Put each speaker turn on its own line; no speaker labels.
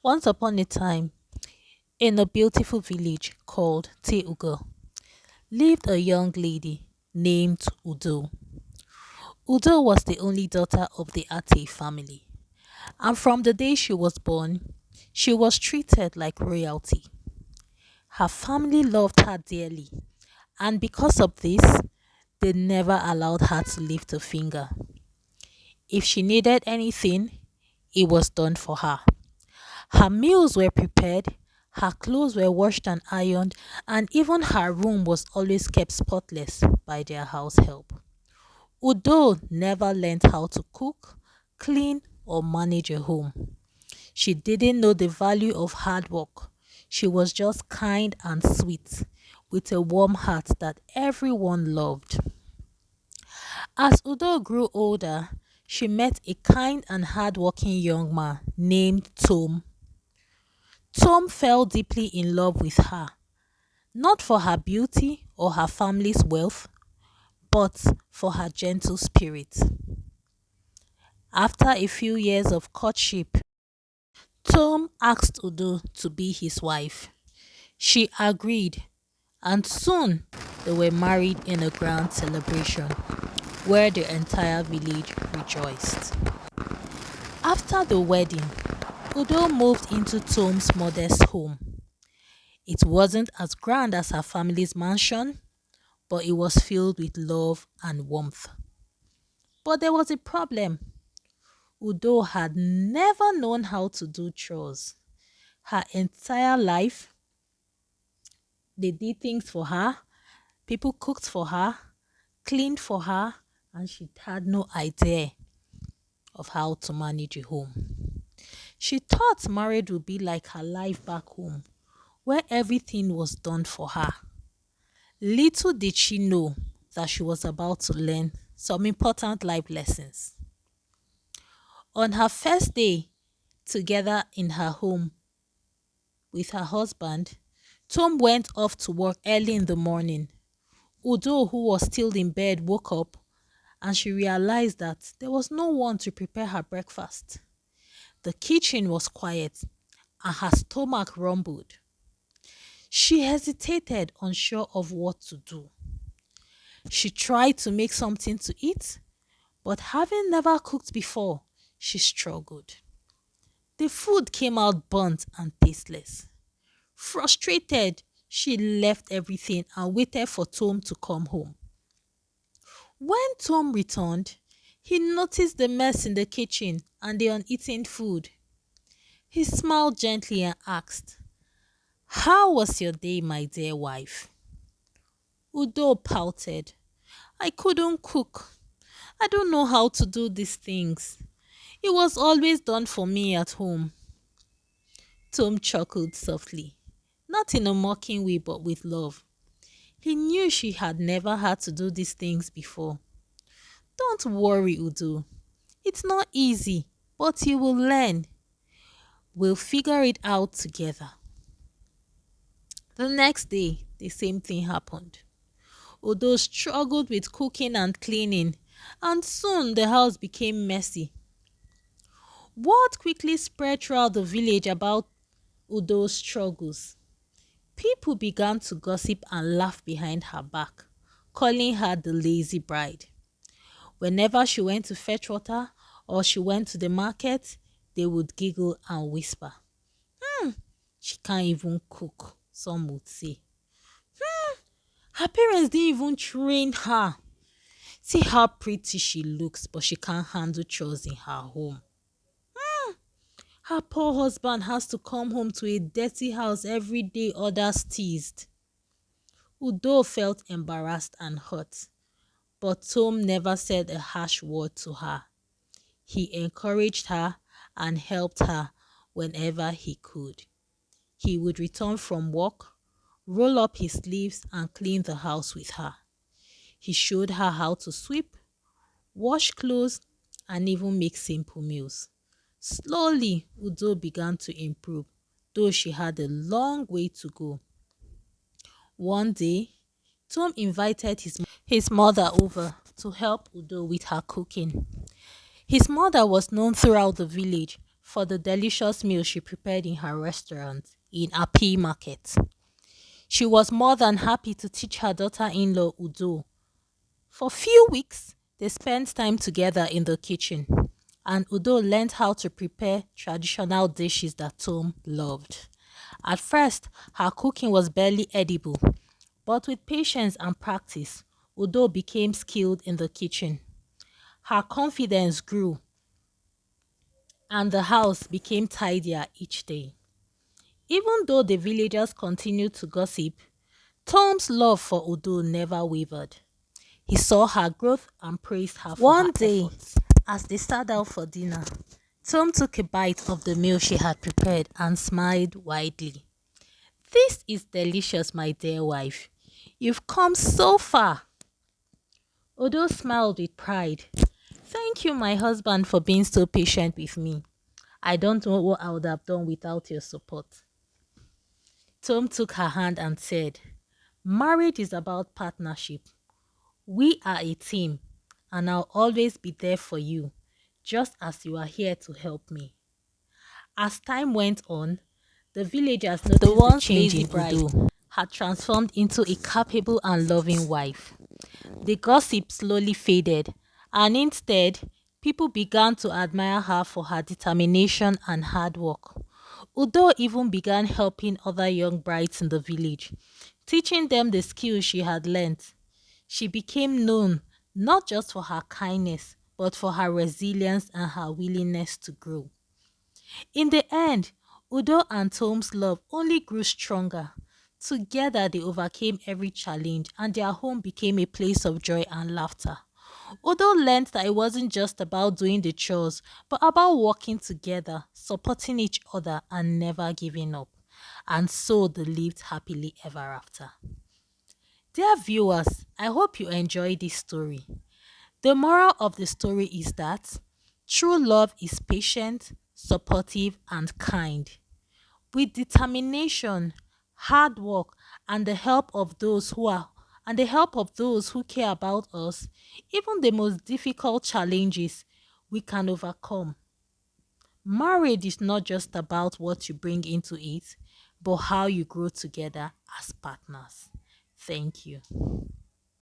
Once upon a time, in a beautiful village called Teuga, lived a young lady named Udoo. Udoo was the only daughter of the Ate family, and from the day she was born, she was treated like royalty. Her family loved her dearly, and because of this, they never allowed her to lift a finger. If she needed anything, it was done for her. Her meals were prepared, her clothes were washed and ironed, and even her room was always kept spotless by their house help. Udo never learned how to cook, clean, or manage a home. She didn't know the value of hard work. She was just kind and sweet, with a warm heart that everyone loved. As Udo grew older, she met a kind and hardworking young man named Tom. Tom fell deeply in love with her, not for her beauty or her family's wealth, but for her gentle spirit. After a few years of courtship, Tom asked Udo to be his wife. She agreed, and soon they were married in a grand celebration where the entire village rejoiced. After the wedding, Udo moved into Tom's modest home. It wasn't as grand as her family's mansion, but it was filled with love and warmth. But there was a problem. Udo had never known how to do chores. Her entire life, they did things for her, people cooked for her, cleaned for her, and she had no idea of how to manage a home. She thought marriage would be like her life back home, where everything was done for her. Little did she know that she was about to learn some important life lessons. On her first day together in her home with her husband, Tom went off to work early in the morning. Udo, who was still in bed, woke up and she realized that there was no one to prepare her breakfast. The kitchen was quiet and her stomach rumbled. She hesitated, unsure of what to do. She tried to make something to eat, but having never cooked before, she struggled. The food came out burnt and tasteless. Frustrated, she left everything and waited for Tom to come home. When Tom returned, he noticed the mess in the kitchen and the uneaten food. He smiled gently and asked, "How was your day, my dear wife?" Udo pouted, "I couldn't cook. I don't know how to do these things. It was always done for me at home." Tom chuckled softly, not in a mocking way but with love. He knew she had never had to do these things before. "Don't worry, Udo. It's not easy, but you will learn. We'll figure it out together." The next day, the same thing happened. Udo struggled with cooking and cleaning, and soon the house became messy. Word quickly spread throughout the village about Udo's struggles. People began to gossip and laugh behind her back, calling her the lazy bride. Whenever she went to fetch water or she went to the market, they would giggle and whisper, "She can't even cook," some would say. "Her parents didn't even train her. See how pretty she looks, but she can't handle chores in her home. Her poor husband has to come home to a dirty house every day," others teased. Udo felt embarrassed and hurt, but Tom never said a harsh word to her. He encouraged her and helped her whenever he could. He would return from work, roll up his sleeves, and clean the house with her. He showed her how to sweep, wash clothes, and even make simple meals. Slowly, Udo began to improve, though she had a long way to go. One day, Tom invited his mother over to help Udo with her cooking. His mother was known throughout the village for the delicious meal she prepared in her restaurant in Api Market. She was more than happy to teach her daughter-in-law Udo. For few weeks, they spent time together in the kitchen, and Udo learned how to prepare traditional dishes that Tom loved. At first, her cooking was barely edible, but with patience and practice, Udo became skilled in the kitchen. Her confidence grew, and the house became tidier each day. Even though the villagers continued to gossip, Tom's love for Udo never wavered. He saw her growth and praised her for her
One day,
efforts. As they sat down for dinner, Tom took a bite of the meal she had prepared and smiled widely. "This is delicious, my dear wife. You've come so far." Odo smiled with pride. "Thank you, my husband, for being so patient with me. I don't know what I would have done without your support." Tom took her hand and said, "Marriage is about partnership. We are a team, and I'll always be there for you, just as you are here to help me." As time went on, the villagers noticed the
once
change
lazy
in
bride
Udo had transformed into a capable and loving wife. The gossip slowly faded, and instead, people began to admire her for her determination and hard work. Udo even began helping other young brides in the village, teaching them the skills she had learnt. She became known not just for her kindness, but for her resilience and her willingness to grow. In the end, Udo and Tom's love only grew stronger. Together, they overcame every challenge, and their home became a place of joy and laughter. Udo learned that it wasn't just about doing the chores, but about working together, supporting each other, and never giving up. And so they lived happily ever after. Dear viewers, I hope you enjoyed this story. The moral of the story is that true love is patient, supportive, and kind. With determination, hard work, and the help of those who care about us, even the most difficult challenges we can overcome. Marriage is not just about what you bring into it, but how you grow together as partners. Thank you.